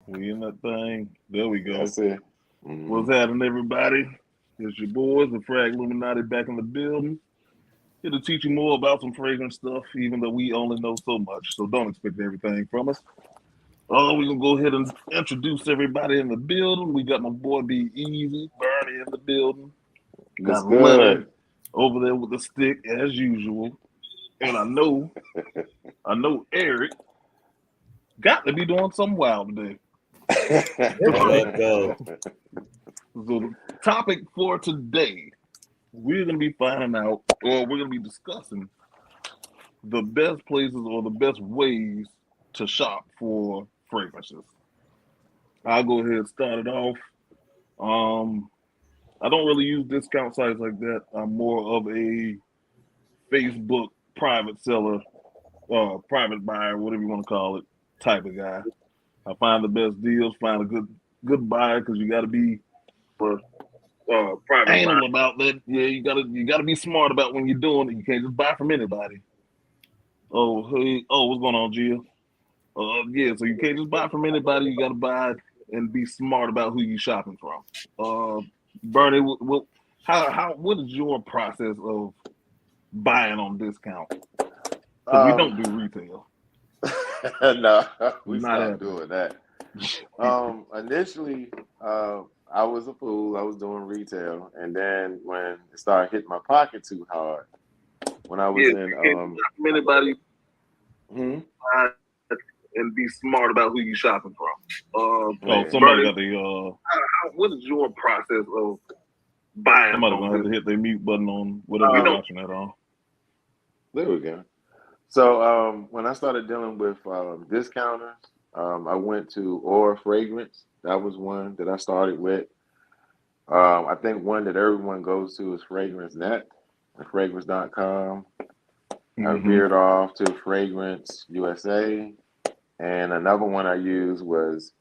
We in that thing. There we go. That's it. Hmm. What's happening, everybody? It's your boys, the Frag Illuminati, back in the building. Here to teach you more about some fragrance stuff, even though we only know so much. So don't expect everything from us. We're gonna go ahead and introduce everybody in the building. We got my boy Be Easy, Bernie in the building. What's Got good? Leonard over there with the stick as usual. And I know Eric got to be doing something wild today. Let's go. So the topic for today, we're gonna be finding out, or we're gonna be discussing the best places or the best ways to shop for fragrances. I'll go ahead and start it off. Um, I don't really use discount sites like that. I'm more of a Facebook private seller, private buyer, whatever you want to call it, type of guy. I find the best deals, find a good buyer because you got to be for private anal about that. Yeah, you gotta be smart about when you're doing it. You can't just buy from anybody. Oh hey, what's going on, Jill? Yeah, so you can't just buy from anybody. You got to buy and be smart about who you're shopping from. Uh, Bernie, what is your process of buying on discount? Because we um, don't do retail. no, we Not stopped happening. doing that. Initially, I was a fool. I was doing retail, and then when it started hitting my pocket too hard, when I Yeah, was you can't in, just buy from anybody hmm? and be smart about who you're shopping from. Man, Somebody got the what is your process of buying? Somebody gonna have to hit their mute button on whatever you're watching that on. there we go. So when I started dealing with discounters, I went to Aura Fragrance. That was one that I started with. I think one that everyone goes to is Fragrance Net, fragrance.com. I Mm-hmm. veered off to Fragrance USA, and another one I used was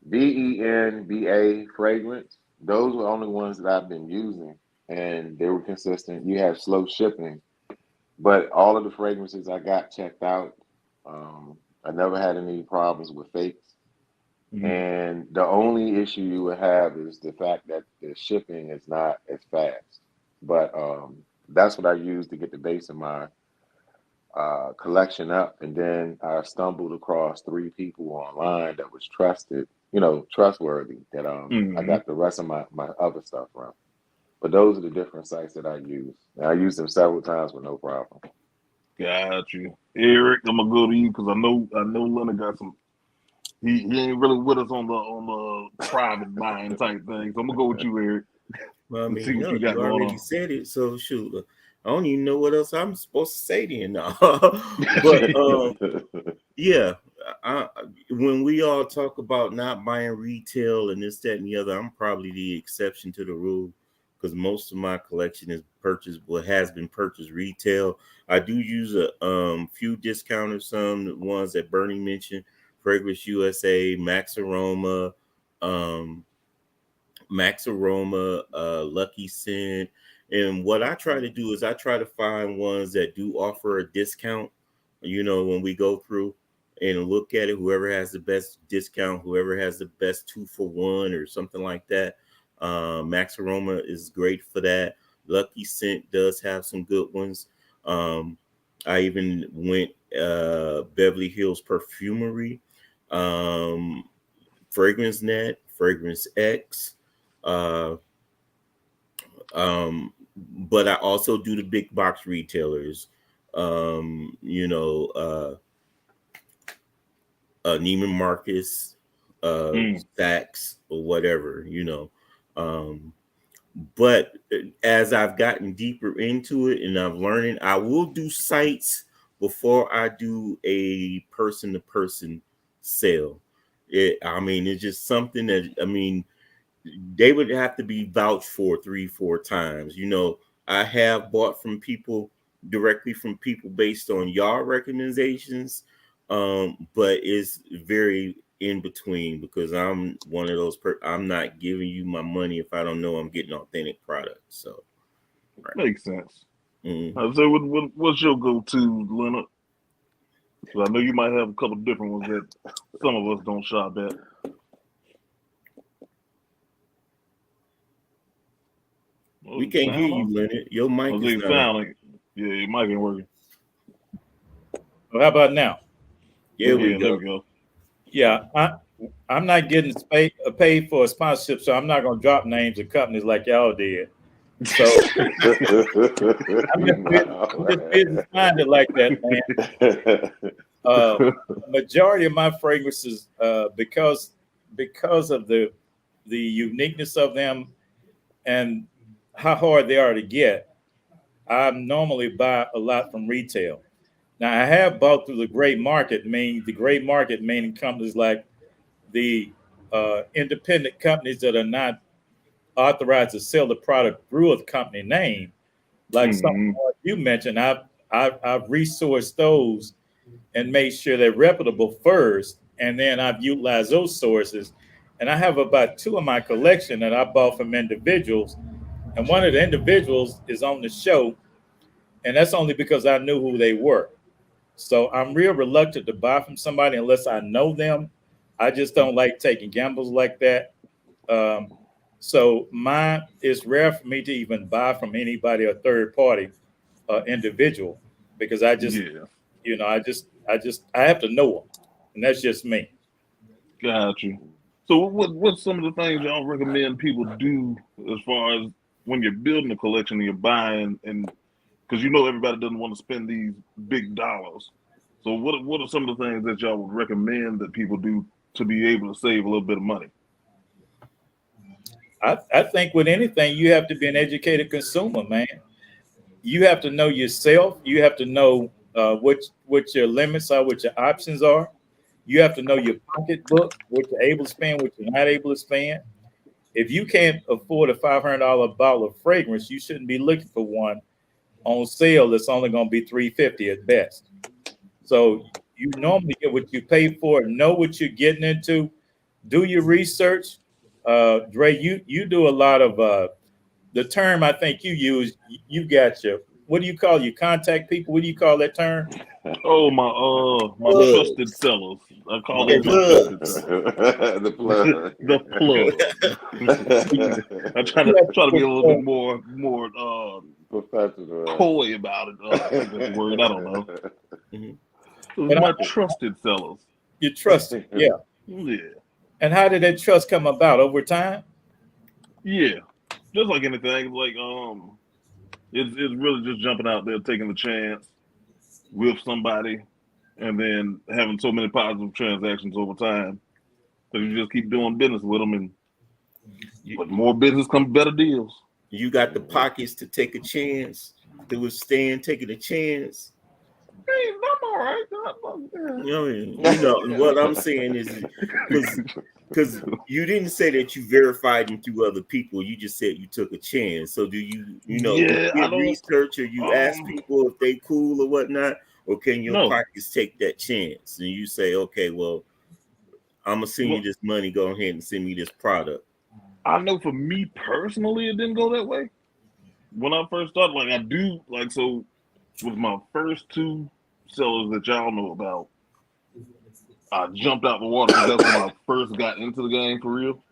VENBA Fragrance. Those were the only ones that I've been using, and they were consistent. You had slow shipping, but all of the fragrances I got checked out. I never had any problems with fakes. Mm-hmm. And the only issue you would have is the fact that the shipping is not as fast. But that's what I used to get the base of my collection up. And then I stumbled across three people online that was trusted, trustworthy, that I Mm-hmm. got the rest of my other stuff from. But those are the different sites that I use. And I used them several times with no problem. Got you, Eric. I'm gonna go to you because I know Leonard got some. He ain't really with us on the private buying type thing. So I'm gonna go with you, Eric, Well, I and see mean, what no, you got you going already on. said it. So shoot, I don't even know what else I'm supposed to say then now. But yeah, I, when we all talk about not buying retail and this, that, and the other, I'm probably the exception to the rule because most of my collection is purchased, what has been purchased retail. I do use a few discounters, some the ones that Bernie mentioned, Fragrance USA, um, Max Aroma, Lucky Scent. And what I try to do is I try to find ones that do offer a discount, when we go through and look at it, whoever has the best discount, whoever has the best 2-for-1 or something like that. Max Aroma is great for that. Lucky Scent does have some good ones. Um, I even went Beverly Hills Perfumery, um, Fragrance Net, Fragrance X. Uh, but I also do the big box retailers, um, you know, uh, Neiman Marcus, Mm. Saks, or whatever. Um, but as I've gotten deeper into it and I'm learning, I will do sites before I do a person to person sale. It's just something that, they would have to be vouched for 3-4 times. I have bought from people directly from people based on y'all recommendations, but it's very in between because I'm one of those. I'm not giving you my money if I don't know I'm getting authentic products. So, right. Makes sense. Mm-hmm. So what's your go-to, Leonard? So I know you might have a couple different ones that some of us don't shop at. We can't hear you, Leonard. Your mic is sounding. Yeah, your mic ain't working. Well, how about now? There we There we go. Yeah, I'm not getting paid for a sponsorship, so I'm not going to drop names of companies like y'all did. So I'm just business-minded like that, man. Majority of my fragrances, because of the uniqueness of them and how hard they are to get, I normally buy a lot from retail. Now, I have bought through the gray market, meaning companies like the independent companies that are not authorized to sell the product through a company name. Like some you mentioned, I've resourced those and made sure they're reputable first, and then I've utilized those sources. And I have about 2 in my collection that I bought from individuals, and one of the individuals is on the show, and that's only because I knew who they were. So I'm real reluctant to buy from somebody unless I know them. I just don't like taking gambles like that. So it's rare for me to even buy from anybody, a third party, individual, because I just, I have to know them, and that's just me. Got you. So what's some of the things y'all recommend people do as far as when you're building a collection and you're buying, and because everybody doesn't want to spend these big dollars. So what are some of the things that y'all would recommend that people do to be able to save a little bit of money? I think with anything, you have to be an educated consumer, man. You have to know yourself. You have to know what your limits are, what your options are. You have to know your pocketbook, what you're able to spend, what you're not able to spend. If you can't afford a $500 bottle of fragrance, you shouldn't be looking for one on sale that's only going to be $350 at best. So you normally get what you pay for, know what you're getting into, do your research. Dre, you do a lot of the term I think you use. You got what do you call you contact people? What do you call that term? Oh, my trusted sellers. I call them my trusted sellers. The plug. The plug. I try to be a little bit more professional, coy about it. That's the word. I don't know. Mm-hmm. My trusted sellers. You trusted, yeah. Yeah. And how did that trust come about? Over time? Yeah, just like anything. Like it's really just jumping out there, taking the chance with somebody, and then having so many positive transactions over time that you just keep doing business with them, and with more business comes better deals. You got the pockets to take a chance, to withstand taking a chance. Hey, I'm all right. What I'm saying is because you didn't say that you verified them through other people. You just said you took a chance. So do you get research, or you ask people if they cool or whatnot, or can your pockets take that chance and you say, okay, well, I'm gonna send you this money. Go ahead and send me this product. I know for me personally, it didn't go that way. When I first started, so with my first 2 sellers that y'all know about, I jumped out the water because that's when I first got into the game for real.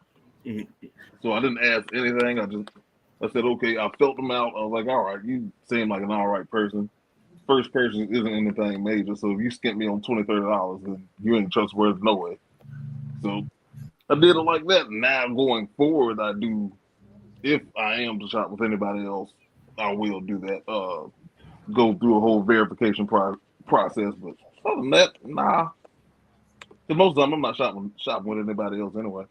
Mm-hmm. So I didn't ask anything. I said, okay, I felt them out. I was like, all right, you seem like an all right person. First person isn't anything major. So if you skimp me on $20, $30, then you ain't trustworthy no way. So I did it like that. Now going forward, I do, if I am to shop with anybody else, I will do that. Go through a whole verification process. But other than that, nah. Because most of the time I'm not shopping with anybody else anyway.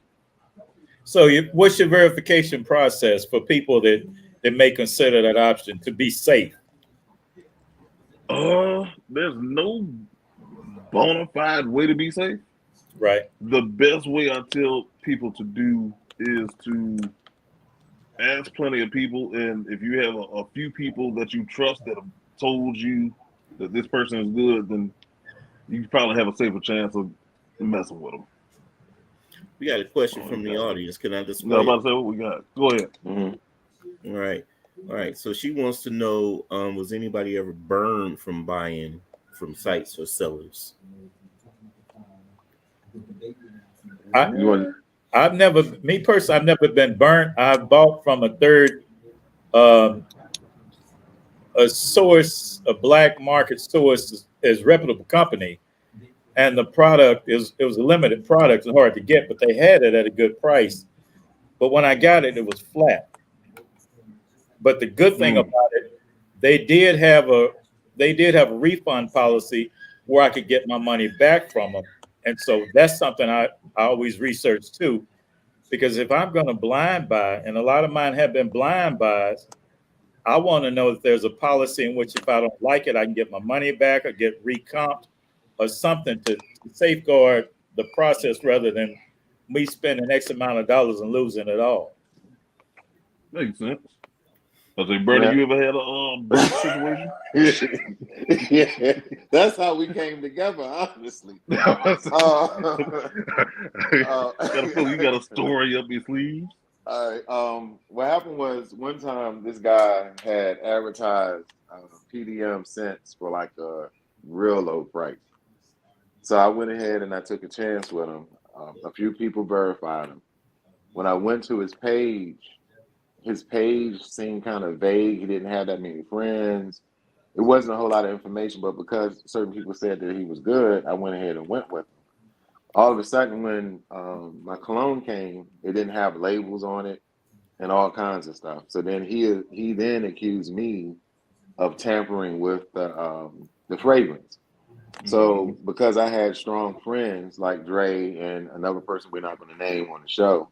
So what's your verification process for people that may consider that option to be safe? There's no bona fide way to be safe. Right. The best way I tell people to do is to ask plenty of people, and if you have a few people that you trust that have told you that this person is good, then you probably have a safer chance of messing with them. We got a question from the audience. Can I display? No, I'm about to say what we got. Go ahead. Mm-hmm. All right. So she wants to know: was anybody ever burned from buying from sites or sellers? I've never been burnt. I've bought from a third um, a source, a black market source, is reputable company, and the product it was a limited product and hard to get, but they had it at a good price. But when I got it, it was flat. But the good thing about it, they did have a refund policy where I could get my money back from them, and so that's something I always research too, because if I'm going to blind buy, and a lot of mine have been blind buys, I want to know that there's a policy in which if I don't like it, I can get my money back or get recomped or something to safeguard the process rather than me spending X amount of dollars and losing it all. Makes sense. I say, Bernie, you ever had a situation? Yeah, that's how we came together, honestly. You got a story up your sleeve. All right. What happened was one time this guy had advertised PDM cents for like a real low price. So I went ahead and I took a chance with him. A few people verified him. When I went to his page seemed kind of vague. He didn't have that many friends. It wasn't a whole lot of information, but because certain people said that he was good, I went ahead and went with him. All of a sudden, when my cologne came, it didn't have labels on it and all kinds of stuff. So then he then accused me of tampering with the fragrance. So because I had strong friends like Dre and another person we're not going to name on the show,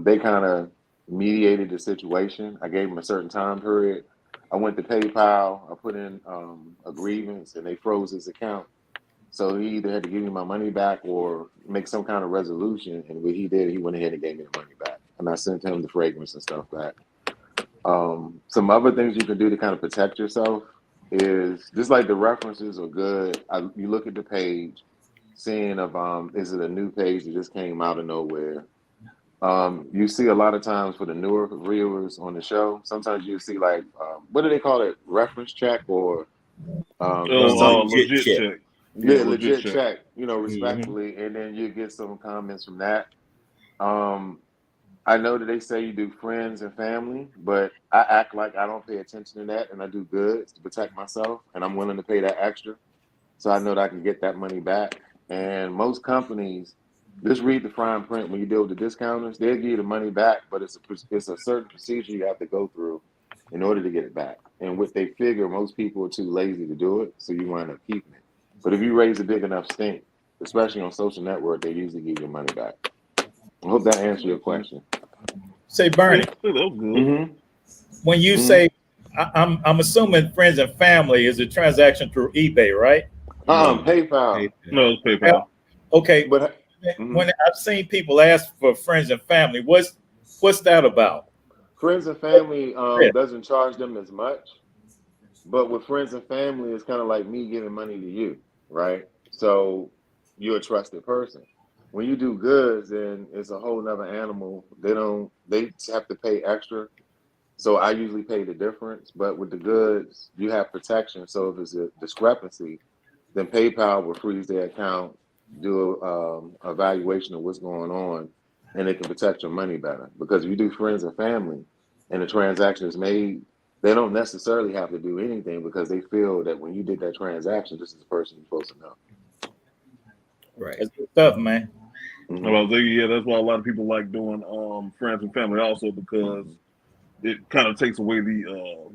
they kind of mediated the situation. I gave him a certain time period. I went to PayPal. I put in a grievance, and they froze his account. So he either had to give me my money back or make some kind of resolution. And what he did, he went ahead and gave me the money back. And I sent him the fragrance and stuff back. Some other things you can do to kind of protect yourself is just like the references are good. You look at the page, seeing if is it a new page that just came out of nowhere. You see a lot of times for the newer viewers on the show, sometimes you see like, what do they call it? Reference check or legit check. Yeah, legit check, respectfully. And then you get some comments from that. I know that they say you do friends and family, but I act like I don't pay attention to that, and I do good to protect myself, and I'm willing to pay that extra. So I know that I can get that money back. And most companies, just read the fine print when you deal with the discounters. They'll give you the money back, but it's a certain procedure you have to go through in order to get it back. And what they figure, most people are too lazy to do it, so you wind up keeping it. But if you raise a big enough stink, especially on social network, they usually give you money back. I hope that answered your question. Say, Bernie, when you say, I'm assuming friends and family is a transaction through eBay, right? PayPal. No, it's PayPal. Okay, but when I've seen people ask for friends and family, what's that about? Friends and family doesn't charge them as much, but with friends and family, it's kind of like me giving money to you, right? So you're a trusted person. When you do goods, then it's a whole nother animal. They have to pay extra. So I usually pay the difference, but with the goods, you have protection. So if it's a discrepancy, then PayPal will freeze their account, do a evaluation of what's going on, and it can protect your money better. Because if you do friends and family and the transaction is made, they don't necessarily have to do anything because they feel that when you did that transaction, this is the person you're supposed to know. Right. That's good stuff, man. Yeah, that's why a lot of people like doing friends and family also, because it kind of takes away the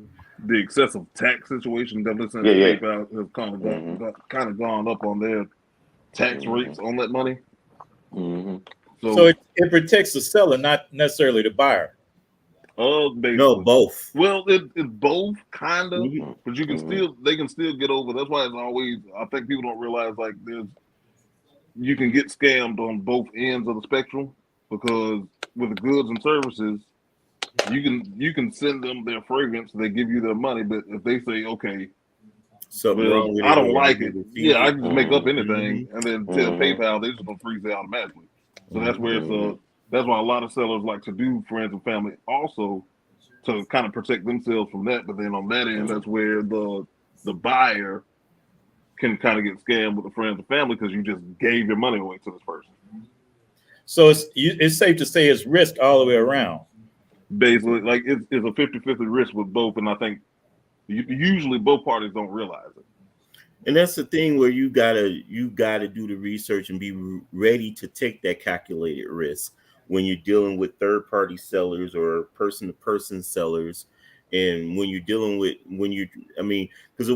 excessive tax situation. Definitely since PayPal has kind of gone up on their tax rates on that money. So it protects the seller, not necessarily the buyer. No, both. Well, it's both kind of, but you can they can still get over. That's why it's always, I think people don't realize like you can get scammed on both ends of the spectrum, because with the goods and services, you can send them their fragrance, they give you their money, but if they say, okay, I don't like it, I can just make up anything and then tell PayPal, they're just gonna freeze it automatically. So that's where that's why a lot of sellers like to do friends and family also, to kind of protect themselves from that. But then on that end, that's where the buyer can kind of get scammed with the friends and family, because you just gave your money away to this person. So it's safe to say it's risk all the way around. basically, like it's a 50-50 risk with both, and I think usually both parties don't realize it. And that's the thing where you gotta do the research and be ready to take that calculated risk when you're dealing with third-party sellers or person-to-person sellers, and when you're dealing with because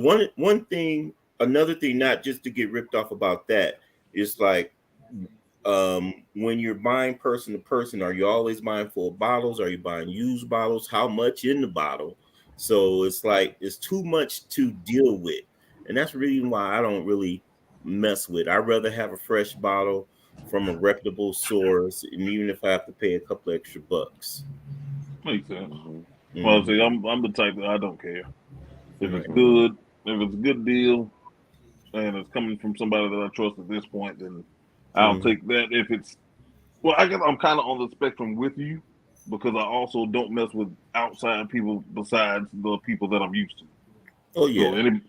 another thing, not just to get ripped off about that, is like when you're buying person to person, are you always buying full bottles? Are you buying used bottles? How much in the bottle? So it's like it's too much to deal with. And that's the reason why I don't really mess with. I'd rather have a fresh bottle from a reputable source, and even if I have to pay a couple extra bucks. Makes sense. Mm-hmm. Well, see, I'm the type that I don't care if it's good, if it's a good deal, and it's coming from somebody that I trust at this point, then I'll take that. If it's I guess I'm kind of on the spectrum with you because I also don't mess with outside people besides the people that I'm used to. Oh yeah. So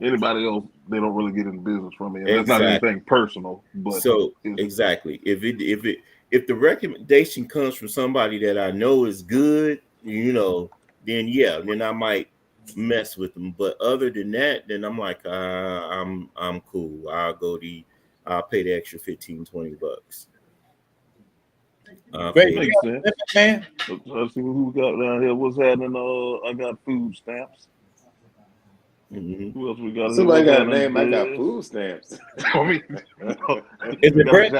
anybody else, they don't really get in business from me. And that's not anything personal, but so exactly. If the recommendation comes from somebody that I know is good, then I might mess with them. But other than that, then I'm like, I'm cool. I'll pay the extra $15-20. Great, makes sense, man. Let's see who we got down here. What's happening? I got food stamps. Mm-hmm. Who else we got? Somebody got a name. I got food stamps. I mean, Is it bread?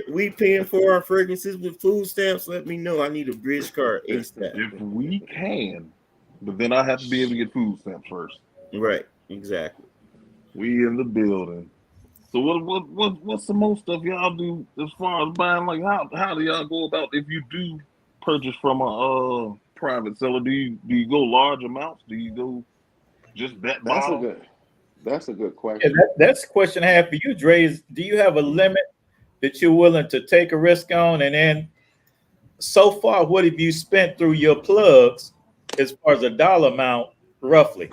We paying for our fragrances with food stamps. Let me know. I need a bridge card ASAP. If we can, but then I have to be able to get food stamps first. Right, exactly. We in the building. So what's the most stuff y'all do as far as buying? Like how do y'all go about if you do purchase from a private seller? Do you go large amounts? Do you go just that bottle? That's a good question. Yeah, that's the question I have for you, Dre. Do you have a limit that you're willing to take a risk on? And then so far, what have you spent through your plugs as far as a dollar amount, roughly?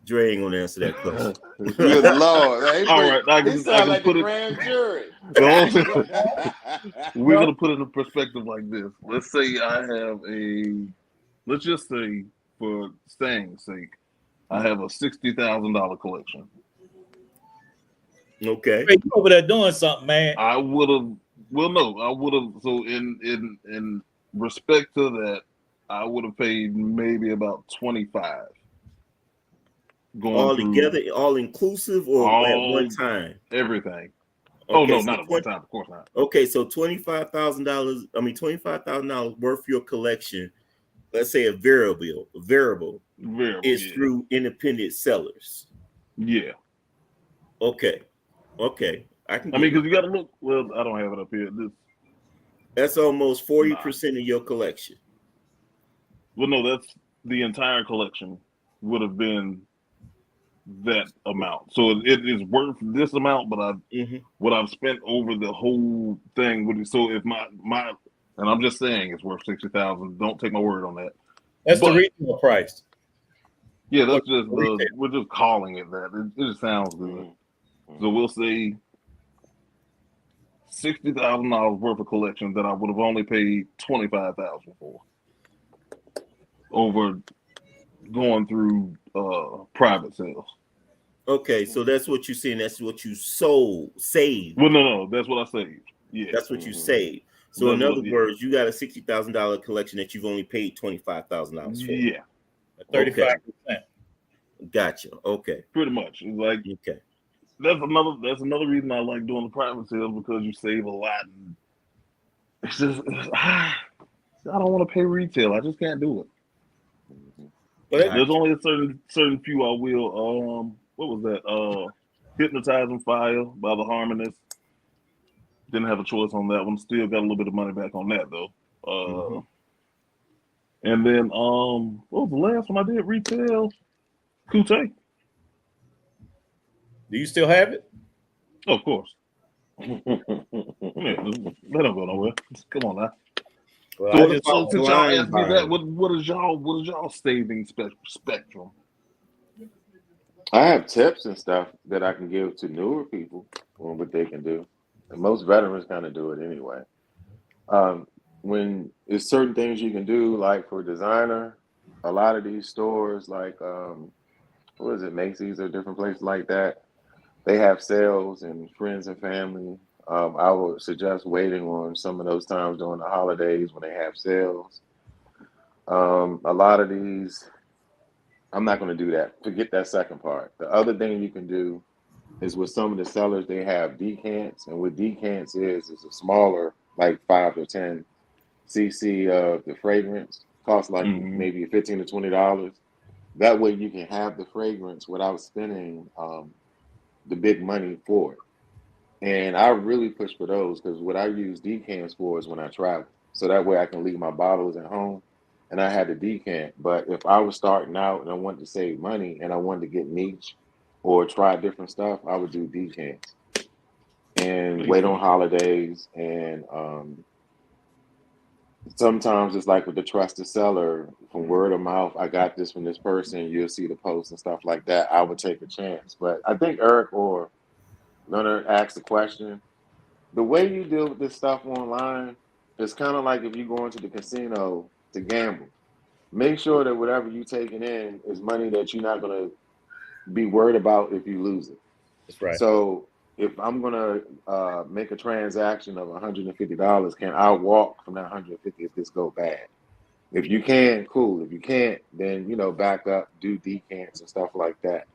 Dre ain't gonna answer that question. Good Lord. All right, I can like put the it. grand jury. We're gonna put it in perspective like this. Let's say I have let's just say for saying sake, I have a $60,000 collection. Okay. Hey, you over there doing something, man. I would have. Well, no, I would have. So in respect to that, I would have paid maybe about 25. All together, all inclusive, or at one time? Everything. Okay, oh no, not at one time. Of course not. Okay, so $25,000. I mean, $25,000 worth of your collection. Let's say a variable is through independent sellers. Yeah. Okay. I mean, because you got to look. Well, I don't have it up here. That's almost 40% of your collection. Well, no, that's the entire collection would have been that amount. So it is worth this amount, but what I've spent over the whole thing would. So if my and I'm just saying it's worth 60,000. Don't take my word on that. That's the retail price. Yeah, that's just we're just calling it that. It just sounds good. So we'll say $60,000 worth of collection that I would have only paid $25,000 for over going through private sales. Okay, so that's what you're saying. That's what you saved. Well, no, that's what I saved. Yeah, that's what you saved. So in other words, you got a $60,000 collection that you've only paid $25,000 for. Yeah, 35%. Gotcha. Okay, pretty much. It's like okay. That's another reason I like doing the private sales because you save a lot. It's just I don't want to pay retail. I just can't do it. But there's only a certain few I will. What was that? Hypnotizing Fire by the Harmonists. Didn't have a choice on that one. Still got a little bit of money back on that though. And then what was the last one I did retail? Kute. Do you still have it? Oh, of course. Yeah, they don't go nowhere. Come on now. Well, so since y'all asked me that, what is y'all saving spectrum? I have tips and stuff that I can give to newer people on what they can do. And most veterans kind of do it anyway. when there's certain things you can do, like for designer, a lot of these stores, like what is it, Macy's or different places like that, they have sales and friends and family. I would suggest waiting on some of those times during the holidays when they have sales. A lot of these, I'm not going to do that. Forget that second part. The other thing you can do is with some of the sellers, they have decants, and what decants is a smaller, like 5 to 10 cc of the fragrance, costs like Mhm. maybe $15 to $20. That way you can have the fragrance without spending the big money for it. And I really push for those because what I use decants for is when I travel. So that way I can leave my bottles at home and I had to decant. But if I was starting out and I wanted to save money and I wanted to get niche or try different stuff, I would do decants and Makes wait on sense. holidays. And sometimes it's like with the trusted seller from word of mouth, I got this from this person, you'll see the post and stuff like that. I would take a chance. But I think Eric or Leonard asked the question, the way you deal with this stuff online is kind of like if you go into the casino to gamble. Make sure that whatever you taking in is money that you're not going to be worried about if you lose it. That's right. So if I'm going to make a transaction of $150, can I walk from that 150 if this go bad? If you can, cool. If you can't, then back up, do decants and stuff like that.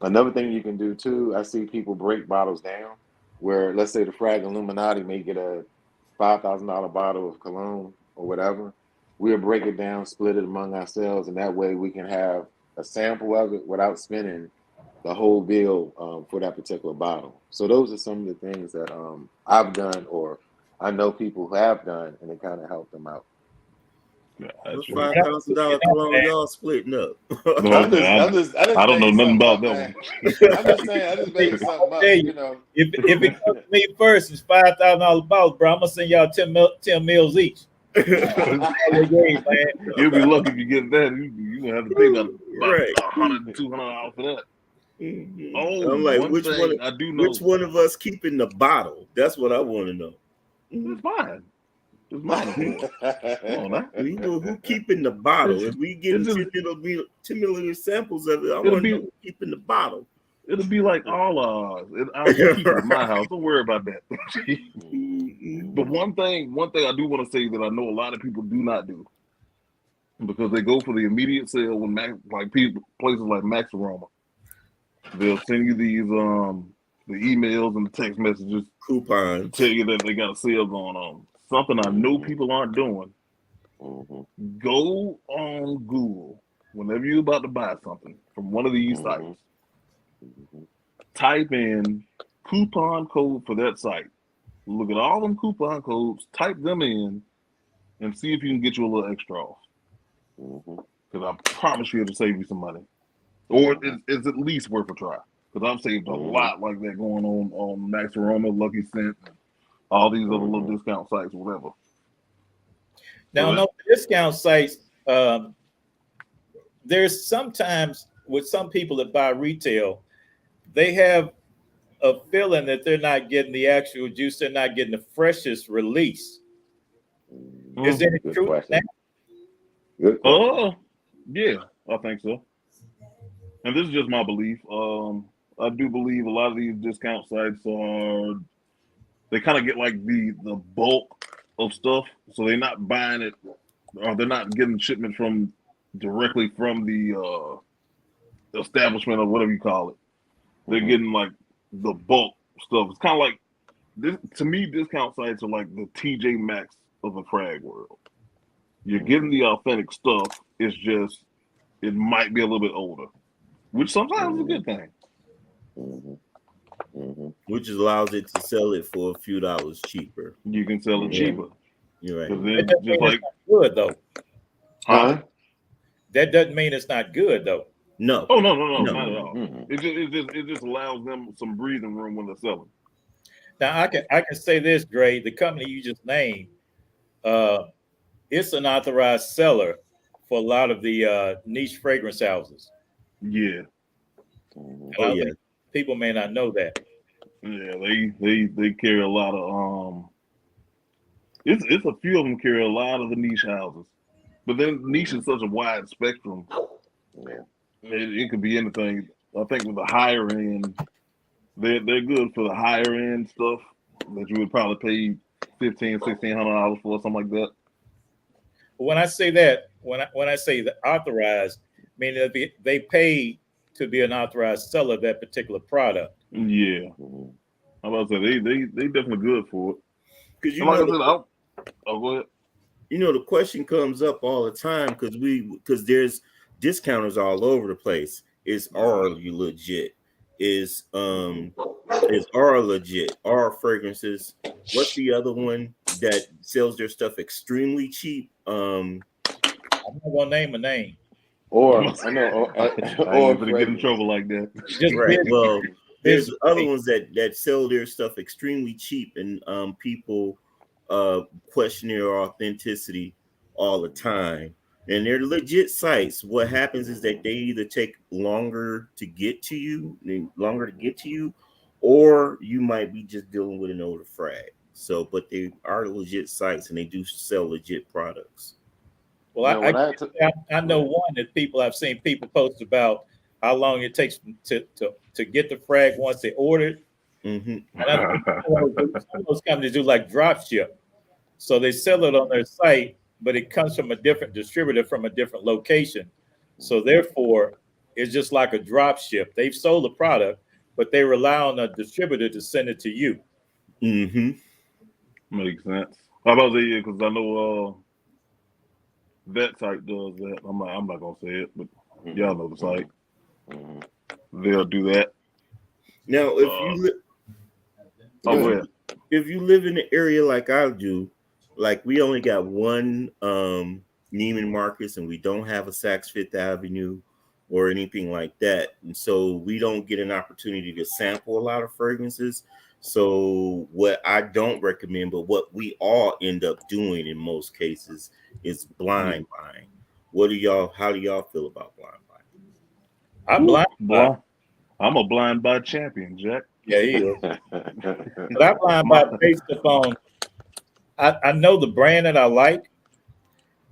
Another thing you can do too, I see people break bottles down. Where let's say the Frag Illuminati may get a $5,000 bottle of cologne or whatever, we'll break it down, split it among ourselves, and that way we can have a sample of it without spending the whole bill for that particular bottle. So those are some of the things that I've done or I know people who have done, and it kind of helped them out. What's Gotcha. $5,000 cologne y'all splitting up? No, I'm man, just, I just I don't know made nothing something about up, that man. one. I'm just saying, I just made something Tell up, you, if it comes to me first, it's $5,000 bottles, bro. I'm gonna send y'all 10 meals each. All the game, man. You'll be lucky if you get that. You gonna have to pay about Right. $100 to $200 for that. Oh, I'm like, one thing I do which know, one of us keeping the bottle? That's what I want to know. it's mine. It's mine, of course. Come on now. We know who keeping the bottle. If we getting It's just 10 million samples of it, I it'll want to know be who keeping the bottle. it'll be like all ours. We'll keep it at my house. Don't worry about that. But one thing I do want to say that I know a lot of people do not do because they go for the immediate sale when like people places like Max Aroma. They'll send you these the emails and the text messages to Coupons. tell you that they got a sale going on. Something I know people aren't doing. Go on Google whenever you're about to buy something from one of these sites. Type in coupon code for that site. Look at all them coupon codes, type them in, and see if you can get you a little extra off. Because I promise you it'll save you some money. Or it's at least worth a try. Because I've saved a lot like that going on Max Aroma, Lucky Scent, all these other little discount sites, whatever. Now, no discount sites, there's sometimes with some people that buy retail, they have a feeling that they're not getting the actual juice, they're not getting the freshest release. Is there any Good truth in that? question. Good question. Yeah, I think so. And this is just my belief. I do believe a lot of these discount sites they kind of get like the bulk of stuff, so they're not buying it or they're not getting shipment from directly from the establishment or whatever you call it. They're getting like the bulk stuff. It's kind of like this to me. Discount sites are like the TJ Maxx of the frag world. You're getting the authentic stuff. It's just it might be a little bit older, which sometimes is a good thing. Which allows it to sell it for a few dollars cheaper. You can sell it cheaper. You're right. That doesn't mean it's not good though. Huh? That doesn't mean it's not good though. No. Oh no, not at all. It just allows them some breathing room when they're selling. Now I can say this, Dre, the company you just named, it's an authorized seller for a lot of the niche fragrance houses. Yeah. Oh yeah. People may not know that. Yeah, they carry a lot of It's a few of them carry a lot of the niche houses, but then niche is such a wide spectrum. Yeah. It could be anything. I think with the higher end, they're good for the higher end stuff that you would probably pay $1,500-$1,600 for, something like that. When I say that, when I say the authorized, meaning that they pay to be an authorized seller of that particular product. Yeah, Mhm. I'm about to say they definitely good for it. Because And like I said, go ahead. the question comes up all the time because there's discounters all over the place. Are you legit? Are legit? Are fragrances? What's the other one that sells their stuff extremely cheap? I'm not gonna name a name. Or I know, I ain't or even gonna get in trouble like that. Just Right. busy. Well, there's Busy. other ones that sell their stuff extremely cheap, and people question their authenticity all the time. And they're legit sites. What happens is that they either take longer to get to you, or you might be just dealing with an older frag. So, but they are legit sites and they do sell legit products. Well, when I took, I know one that I've seen people post about how long it takes to get the frag once they order it. Mm-hmm. And I think some of those companies do like drop ship. So they sell it on their site, but it comes from a different distributor from a different location. So therefore, it's just like a drop ship. They've sold the product, but they rely on a distributor to send it to you. Mm-hmm. Makes sense. How about that? Yeah, because I know that site does that. I'm not gonna say it, but y'all know the site. Mhm. They'll do that. Now, Go ahead. if you live in an area like I do, like we only got one Neiman Marcus, and we don't have a Saks Fifth Avenue or anything like that, and so we don't get an opportunity to sample a lot of fragrances. So what I don't recommend, but what we all end up doing in most cases, is blind buying. How do y'all feel about blind buying? I'm blind buy. I'm a blind buy champion, Jack. Yeah, he is. But I blind buy based upon I know the brand that I like,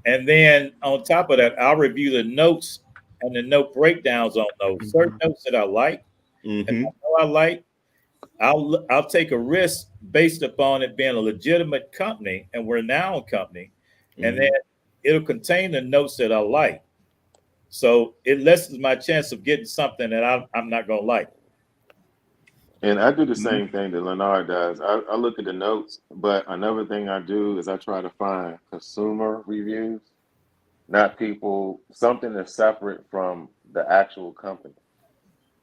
and then on top of that, I'll review the notes and the note breakdowns on those certain notes that I like, and I Mm-hmm. know I like. I'll take a risk based upon it being a legitimate company and we're now a company, and then it'll contain the notes that I like. So it lessens my chance of getting something that I'm not gonna like. And I do the same thing that Leonard does. I look at the notes, but another thing I do is I try to find consumer reviews, not people, something that's separate from the actual company.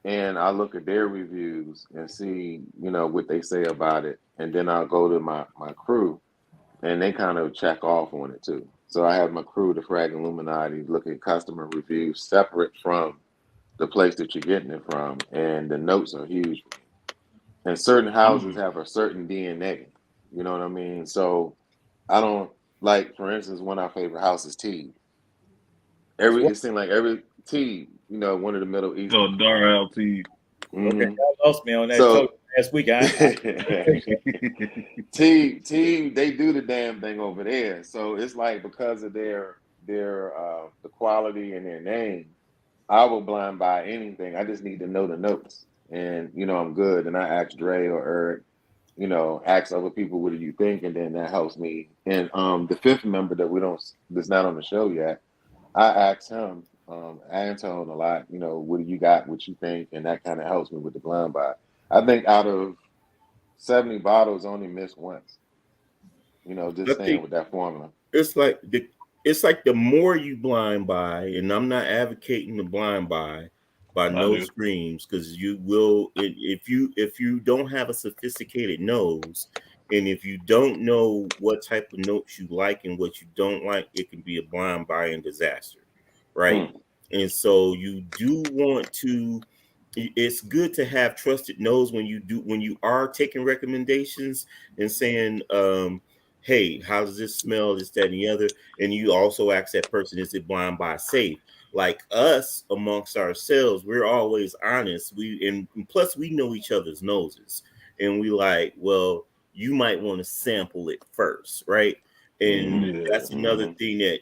And I look at their reviews and see, what they say about it. And then I'll go to my crew and they kind of check off on it too. So I have my crew, the Frag Illuminati, look at customer reviews separate from the place that you're getting it from. And the notes are huge. And certain houses have a certain DNA. You know what I mean? So I don't like, for instance, one of our favorite houses, T. It seemed like every T, one of the Middle East. So Dar LT. Okay, Mhm. y'all lost me on that. So- Told you last week. T, they do the damn thing over there. So it's like because of their the quality and their name, I will blind buy anything. I just need to know the notes, and I'm good. And I ask Dre or Eric, ask other people, what do you think, and then that helps me. And the fifth member that's not on the show yet, I ask him, Anton, a lot. What do you got? What you think? And that kind of helps me with the blind buy. I think out of 70 bottles, only missed once. Just staying with that formula. It's like the more you blind buy, and I'm not advocating the blind buy by no screams, because you will if you don't have a sophisticated nose, and if you don't know what type of notes you like and what you don't like, it can be a blind buying disaster, right? And so you do want to. It's good to have trusted nose when you are taking recommendations and saying, hey, how does this smell? This, that, and the other. And you also ask that person, is it blind buy safe? Like us amongst ourselves, we're always honest. And plus we know each other's noses. And we like, well, you might want to sample it first, right? And that's another thing that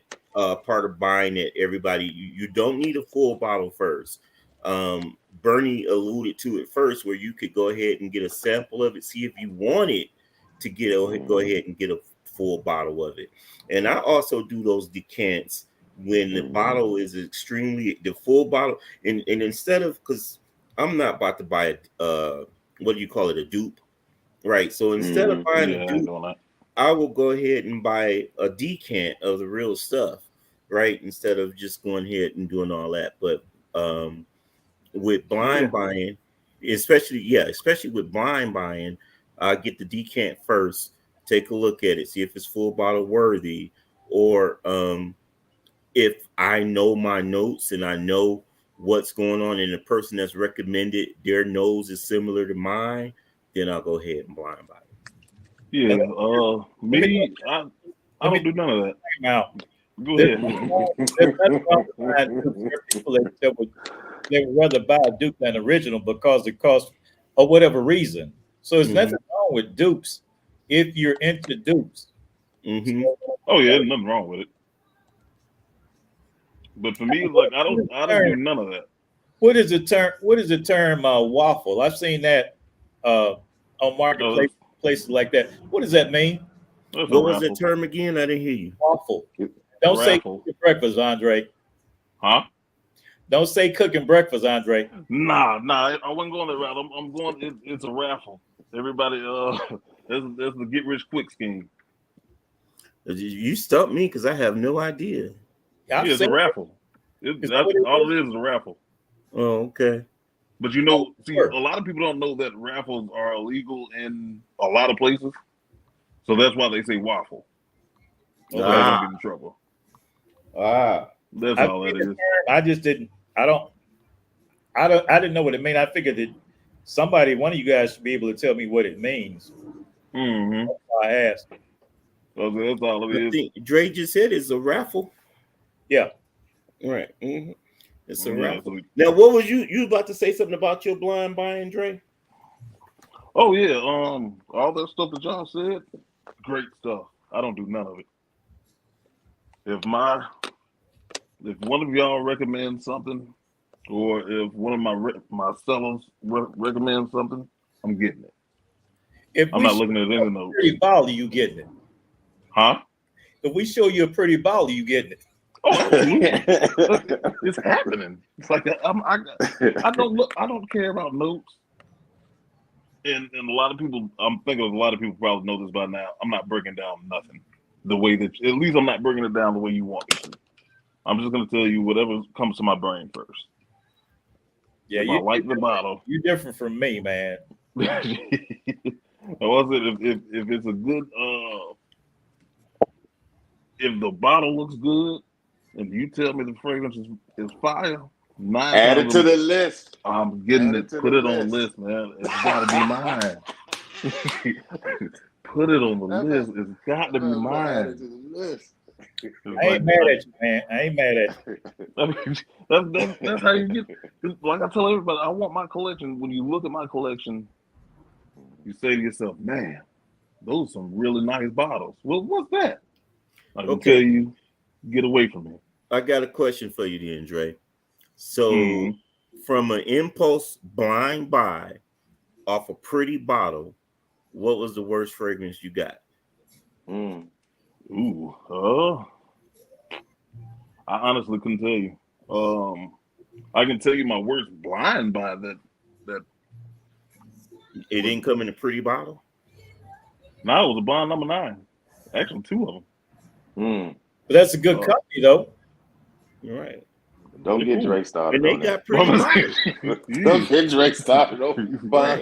part of buying it, everybody, you don't need a full bottle first. Bernie alluded to it first, where you could go ahead and get a sample of it, see if you wanted to go ahead and get a full bottle of it. And I also do those decants when the bottle is the full bottle, and instead of, because I'm not about to buy what do you call it, a dupe, right? So instead of buying a dupe, I will go ahead and buy a decant of the real stuff, right? Instead of just going ahead and doing all that. But with blind buying, especially with blind buying, I get the decant first, take a look at it, see if it's full bottle worthy, or if I know my notes and I know what's going on, and the person that's recommended, their nose is similar to mine, then I'll go ahead and blind buy it. Yeah, me, I don't do none of that. Now, Go ahead. there's nothing wrong with buying Duke. There are people they would rather buy a Duke than original because it costs, or whatever reason. So there's nothing wrong with dupes if you're into dupes. Oh yeah, there's nothing wrong with it. But for me, like I don't do none of that. What is the term? What is the term waffle? I've seen that on marketplace places like that. What does that mean? What was the term again? I didn't hear you. Waffle. Don't say cooking breakfast, Andre. Huh? Don't say cooking breakfast, Andre. Nah, I wasn't going that route. I'm going. It's a raffle. Everybody, that's the get rich quick scheme. You stumped me because I have no idea. Yeah, it's a raffle. All it is a raffle. Oh, okay. But you know, see, a lot of people don't know that raffles are illegal in a lot of places. So that's why they say waffle. So they don't get in trouble. That's all that is. I just didn't. I didn't know what it meant. I figured that one of you guys should be able to tell me what it means. Mm-hmm. That's why I asked. So that's all it is. Dre just said it's a raffle. Yeah. Right. Mm-hmm. It's a raffle. Now, what was you about to say something about your blind buying, Dre? Oh yeah. All that stuff that y'all said, great stuff. I don't do none of it. If one of y'all recommends something, or if one of my sellers recommends something, I'm getting it. I'm not looking at any notes. Pretty bottle, you getting it? Huh? If we show you a pretty bottle, you getting it? Oh, it's happening. It's like I don't care about notes. And a lot of people, I'm thinking a lot of people probably know this by now. I'm not breaking down nothing the way that, at least I'm not breaking it down the way you want me to. I'm just going to tell you whatever comes to my brain first. Yeah, I like the bottle. You're different from me, man. If it's a good, if the bottle looks good, and you tell me the fragrance is fire, add it to the list. I'm getting it. Put it on the list, man. It's got to be mine. Put it on the list. It's got to be mine. Add it to the list. I ain't mad at you, man. I ain't mad at you. I mean, that's how you get. Like I tell everybody, I want my collection. When you look at my collection, you say to yourself, "Man, those are some really nice bottles." Well, what's that? I can tell you, get away from me. I got a question for you, then, Dre. So, from an impulse blind buy off a pretty bottle, what was the worst fragrance you got? I honestly couldn't tell you. I can tell you my worst blind buy that it didn't come in a pretty bottle. No, it was a Bond number 9. Actually, 2 of them. But that's a good company, though. You're right. Don't get Dre started. And they got pretty. Don't get Dre started on Bond.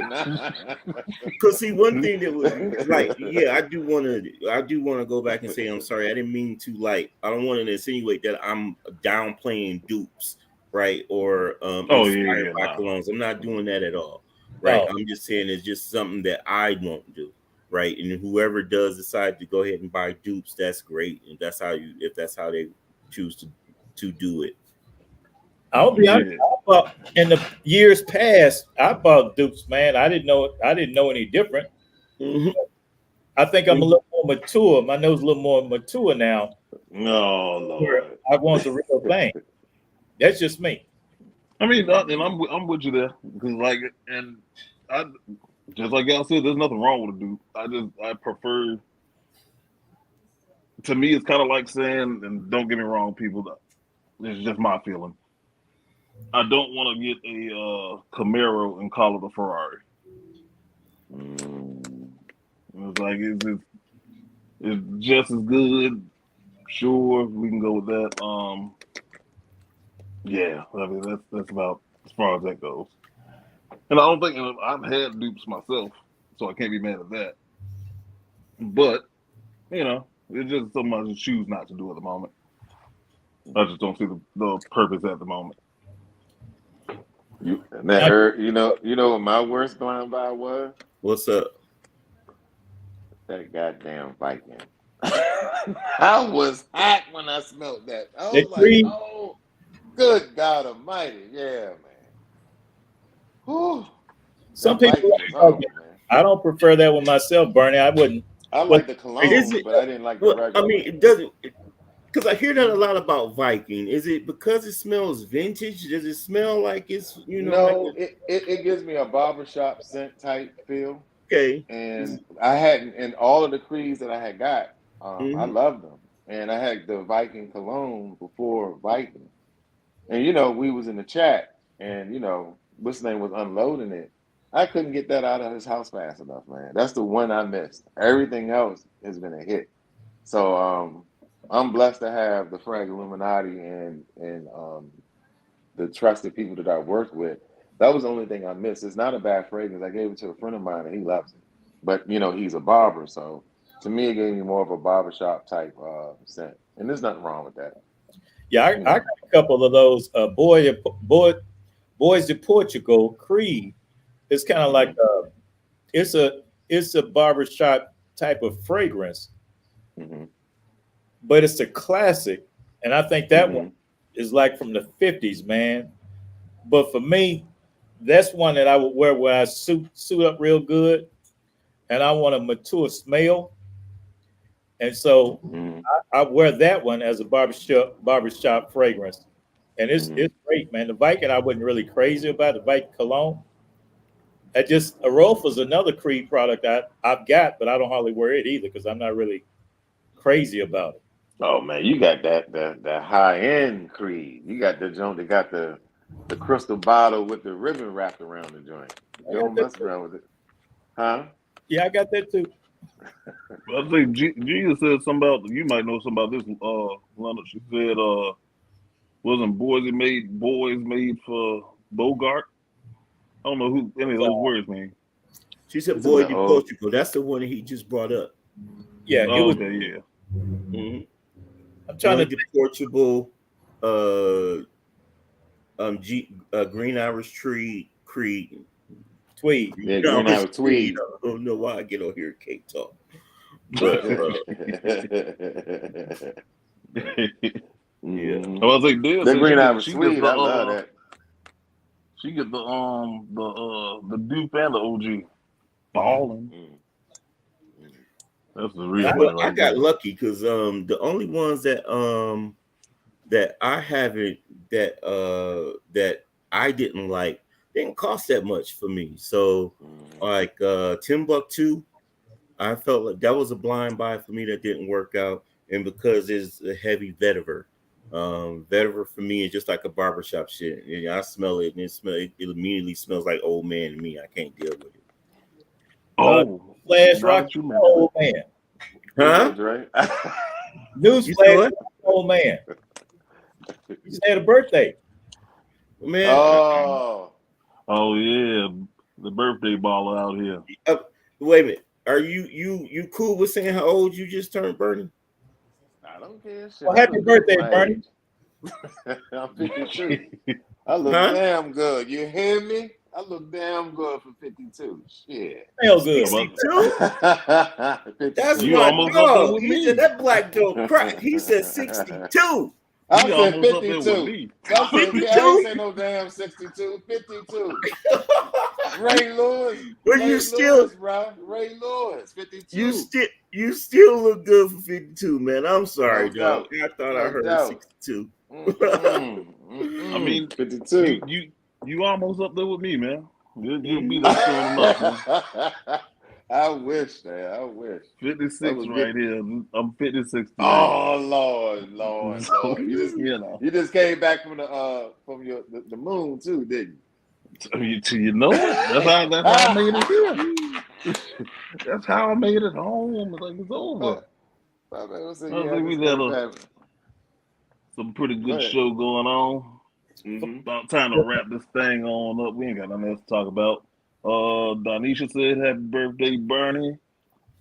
Because see, one thing that was like, I do want to go back and say I'm sorry. I didn't mean to I don't want to insinuate that I'm downplaying dupes, right? Or colognes. I'm not doing that at all, right? I'm just saying it's just something that I won't do, right? And whoever does decide to go ahead and buy dupes, that's great, and if that's how they choose to do it. I'll be honest. In the years past, I bought dupes, man. I didn't know any different. I think I'm a little more mature. My nose is a little more mature now. No, Lord. I want the real thing. That's just me. I mean, and I'm with you there because like, and I just like y'all said, there's nothing wrong with a dude. I prefer. To me, it's kind of like saying, and don't get me wrong, people. It's just my feeling. I don't want to get a Camaro and call it a Ferrari. It's like it's just as good. Sure, we can go with that. Yeah, I mean that's about as far as that goes. And I don't think I've had dupes myself, so I can't be mad at that. But you know, it's just something I just choose not to do at the moment. I just don't see the purpose at the moment. You know what my worst blind buy was? What's up? That goddamn Viking. I was hot when I smelled that. I was like, oh, good God Almighty, yeah, man. Whew. Some people, I don't prefer that one myself, Bernie. I wouldn't. I like the cologne, but I didn't like the regular. I mean, it doesn't. Because I hear that a lot about Viking. Is it because it smells vintage? Does it smell like it's, No, like it gives me a barbershop scent type feel. Okay. And I hadn't, in all of the creeds that I had got, I loved them. And I had the Viking cologne before Viking. And, we was in the chat and, what's his name was unloading it. I couldn't get that out of his house fast enough, man. That's the one I missed. Everything else has been a hit. So, I'm blessed to have the Frag Illuminati and the trusted people that I worked with. That was the only thing I missed. It's not a bad fragrance. I gave it to a friend of mine and he loves it. But he's a barber, so to me it gave me more of a barbershop type scent. And there's nothing wrong with that. Yeah, I got a couple of those Boys de Portugal Creed. It's kind of like it's a barbershop type of fragrance. But it's a classic, and I think that one is like from the 50s, man. But for me, that's one that I would wear where I suit up real good, and I want a mature smell. And so I wear that one as a barbershop fragrance, and it's great, man. The Viking I wasn't really crazy about, the Viking cologne. Arofa's another Creed product I've got, but I don't hardly wear it either because I'm not really crazy about it. Oh man, you got that high end Creed. You got the joint that got the crystal bottle with the ribbon wrapped around the joint. You don't mess around with it, huh? Yeah, I got that too. I think Jesus said something about, you might know something about this, Leonard. She said, wasn't boys made for Bogart? I don't know who any of those words mean. She said Boy de Portugal. That's the one he just brought up. Yeah, it was. Okay, yeah. I'm trying to Portugal, Green Irish Creed. Tweed. Yeah, Green Irish Tweed. I don't know why I get on here and can't talk. But yeah. I was like, the Green Irish Tweed, I love that. She get the dupe and the OG balling. That's the real one. I got lucky because the only ones that I haven't that I didn't like didn't cost that much for me. So like Timbuktu, I felt like that was a blind buy for me that didn't work out, and because it's a heavy vetiver. Vetiver for me is just like a barbershop shit. I smell it and it immediately smells like old man to me. I can't deal with it. Oh, Flash Rock, old man. Huh? Right. Newsflash, old man. You just had a birthday, man. Oh yeah, the birthday baller out here. Wait a minute. Are you cool with saying how old you just turned, Bernie? I don't care. Well, happy birthday, Bernie. I'm 52. I look damn good. You hear me? I look damn good for 52. Shit. Smells good. 62? That's you my almost dog. He said that black dog crack. He said 62. I He said almost up there with 52. me. I said, 52? I ain't say no damn 62. 52. Ray Lewis. But Ray you still, Lewis, bro. Ray Lewis. 52. you still look good for 52, man. I'm sorry, No dog. doubt. I thought I No heard doubt. 62. I mean, 52. you almost up there with me, man. You'll be there soon enough, man. I wish, man. I wish. That 56 was right good. here. I'm 56 today. Oh Lord, Lord, So, Lord. you know. You just came back from the moon too, didn't You know it. That's how I made it here. That's how I made it home. Like it's over. My man said, I yeah, I think we just got came back. some pretty Go good ahead. show going on. Mm-hmm. About time to wrap this thing on up. We ain't got nothing else to talk about. Donisha said happy birthday, Bernie.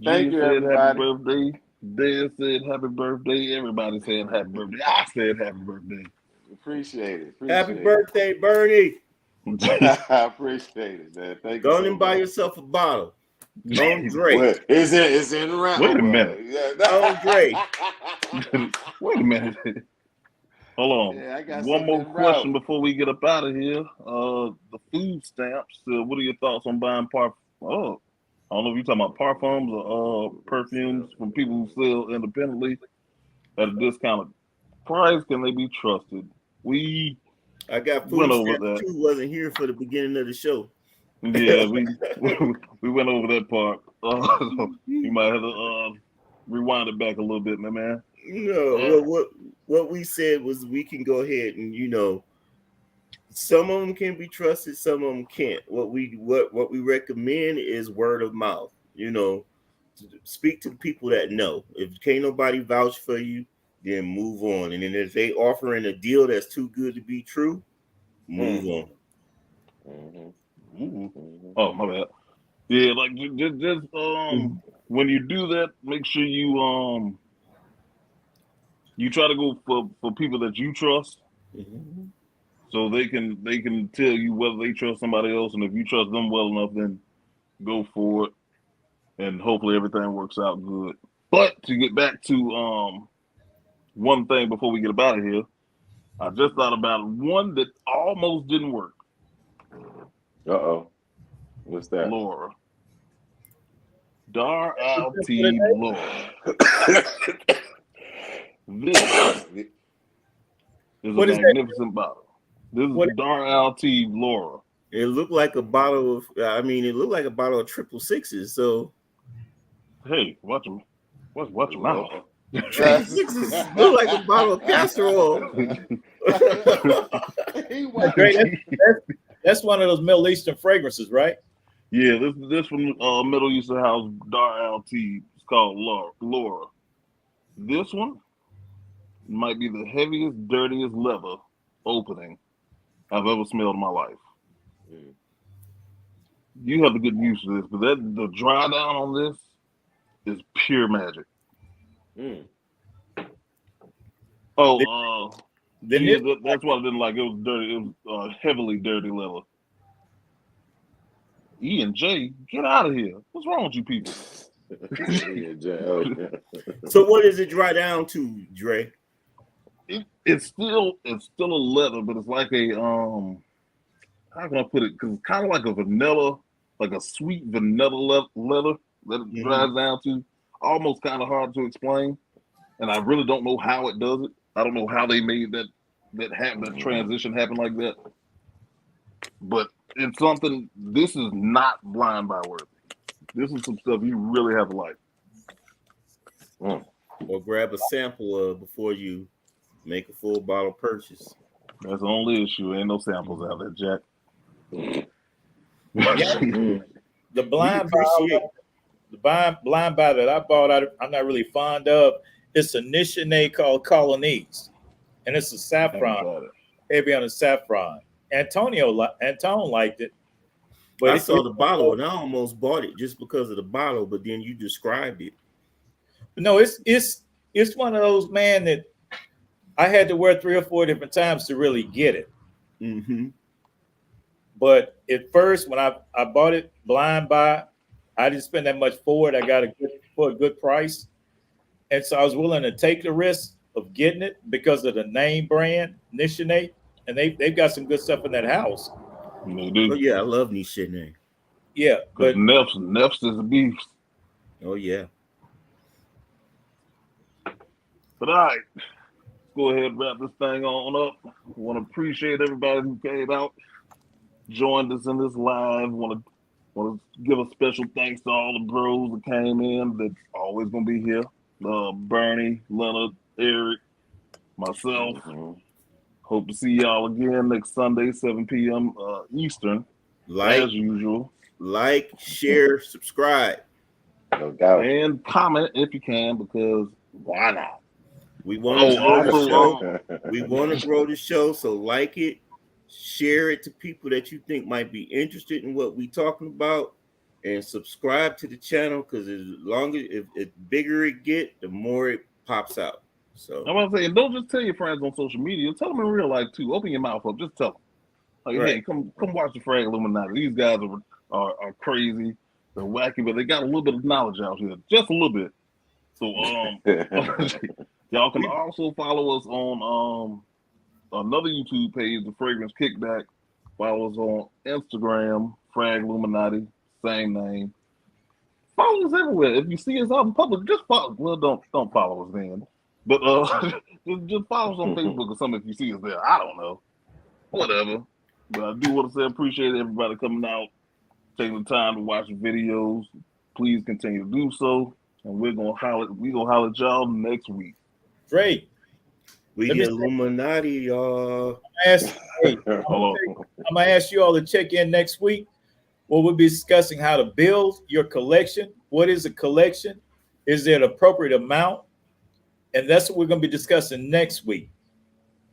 Thank Gia you, said happy everybody. birthday. Dad said happy birthday. Everybody said happy birthday. I said happy birthday. Appreciate it. Happy Appreciate birthday, Bernie. it. I appreciate it, man. Thank you Go so and buy much. yourself a bottle. On Dre. What? It's in round. Wait a minute. On Dre. Wait a minute. Hold on. Yeah, I got One something more in question route. before we get up out of here. The food stamps. What are your thoughts on buying Oh, I don't know if you're talking about parfums or perfumes from people who sell independently at a discounted price. Can they be trusted? We I got went food over stamps that. too. Wasn't here for the beginning of the show. Yeah, we went over that part. You might have to rewind it back a little bit, my man. No, what we said was we can go ahead and some of them can be trusted, some of them can't. What we recommend is word of mouth. Speak to the people that know. If can't nobody vouch for you, then move on. And then if they offering a deal that's too good to be true, move on. Mm-hmm. Ooh. Mm-hmm. Oh, my bad. Yeah, like just when you do that, make sure you try to go for people that you trust, so they can tell you whether they trust somebody else, and if you trust them well enough, then go for it, and hopefully everything works out good. But to get back to one thing before we get up out of here, I just thought about one that almost didn't work. Uh-oh. What's that? Laura. Dar Al-T Laura. This is What a is that? magnificent bottle. This What- is Dar Al-T Laura. It looked like a bottle of. It looked like a bottle of 666. So Hey, watch him. Watch your mouth. 666 look like a bottle of castor oil. That's one of those Middle Eastern fragrances, right? Yeah, this from Middle Eastern House Dar Al-T. It's called Laura. This one might be the heaviest, dirtiest leather opening I've ever smelled in my life. You have to get used to this, but the dry down on this is pure magic. Oh, that's what I didn't like. It was dirty. It was heavily dirty leather. E and J, get out of here. What's wrong with you people? So what does it dry down to, Dre? It's still a leather, but it's like a how can I put it? Because it's kind of like a vanilla, like a sweet vanilla leather that it dries down to. Almost kind of hard to explain, and I really don't know how it does it. I don't know how they made that transition happen like that. But it's something. This is not blind buy worthy. This is some stuff you really have to like. Or grab a sample before you make a full bottle purchase. That's the only issue. Ain't no samples out there, Jack. The blind buy that I bought, I'm not really fond of. It's a Nishanay called Colonnese, and it's a saffron. Heavy on the saffron. Antone liked it, but I saw the bottle and I almost bought it just because of the bottle. But then you described it. No, it's one of those, man, that I had to wear 3 or 4 different times to really get it. But at first, when I bought it blind buy, I didn't spend that much for it. I got it for a good price, and so I was willing to take the risk. of getting it because of the name brand Nishinate, and they've got some good stuff in that house. They do. Oh yeah, I love Nisha name. Yeah, But but Neff's is a beast. Oh yeah. But all right, let's go ahead and wrap this thing on up. Want to appreciate everybody who came out, joined us in this live. Want to give a special thanks to all the bros that came in. That's always gonna be here. Bernie, Leonard, Eric, myself. Mhm. Hope to see y'all again next Sunday, 7 p.m. Eastern, as usual. Like, share, subscribe. No doubt. And comment if you can, because why not? We want to grow the also, show. We want to grow the show, so like it, share it to people that you think might be interested in what we talking about, and subscribe to the channel, because as long as if bigger it get, the more it pops out. So I'm about to say, and don't just tell your friends on social media. Tell them in real life too. Open your mouth up. Just tell them, like, Right. hey, come watch the Frag Illuminati. These guys are crazy. They're wacky, but they got a little bit of knowledge out here, just a little bit. So y'all can also follow us on another YouTube page, The Fragrance Kickback. Follow us on Instagram, Frag Illuminati, same name. Follow us everywhere. If you see us out in public, just follow. Well, don't follow us then. But just follow us on Facebook or something if you see us there. I don't know. Whatever. But I do want to say appreciate everybody coming out, taking the time to watch the videos. Please continue to do so. And we're gonna holler at y'all next week. great. we Let me the say- Illuminati, y'all. I'm Hold on. gonna ask you all to check in next week. We'll be discussing how to build your collection. What is a collection? Is there an appropriate amount? And that's what we're gonna be discussing next week.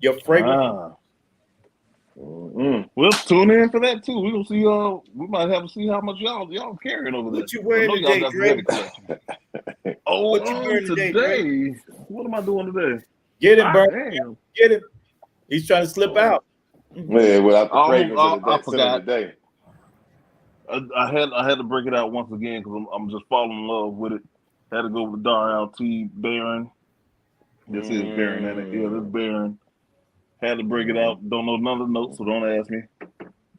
Your fragrance. We'll tune in for that too. We're gonna see we might have to see how much y'all carrying over there. What you wearing I know y'all today, got some Drake? heavy collection. Oh, What you wearing today, What am I doing today? Get it, bro. Damn. Get it. He's trying to slip out. Yeah, without the Oh, fragrance of the I day, scent forgot. of the day. I had to break it out once again because I'm just falling in love with it. Had to go with the Dar LT Baron. This is Baron, ain't it? Yeah, this is Baron. Had to break it out. Don't know none of the notes, so don't ask me.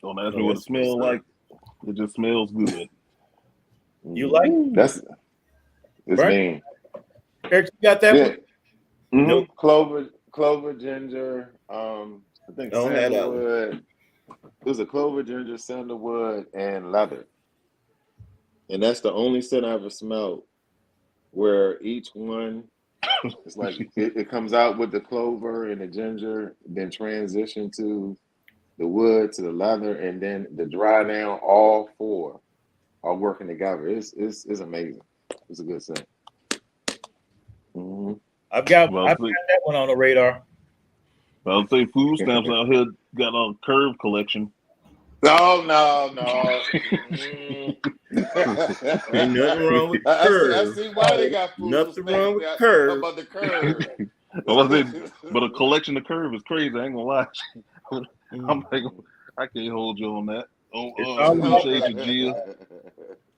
Don't ask me what it smells like. It just smells good. You like That's it's Right? mean. Eric, you got that Yeah. one? Mhm. Clover, ginger. I think Don't have that one. sandalwood. It was a clover, ginger, sandalwood, and leather. And that's the only scent I ever smelled where each one, it's like it comes out with the clover and the ginger, then transition to the wood to the leather, and then the dry down. All four are working together. It's amazing. It's a good scent. Mm-hmm. I've got Well, that one on the radar. I'll say food stamps out here got a curve collection. No. Ain't nothing wrong with I curve. see why they got food Nothing stamps. wrong with How curve. about the curve? But a collection of curve is crazy. I ain't gonna lie. I can't hold you on that. Appreciate you, Gia.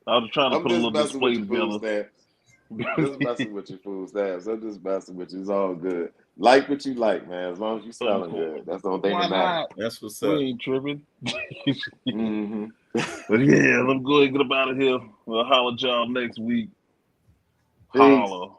I was trying to I'm put a just little messing with display your food together. stamps. Just messing with your food stamps. I'm just messing with you. It's all good. Like what you like, man. As long as you smelling good. That's the only thing Why that matters. not? That's what's We up. ain't tripping. Mm-hmm. But yeah, let's go ahead and get up out of here. We'll holler at y'all next week. Peace. Holla.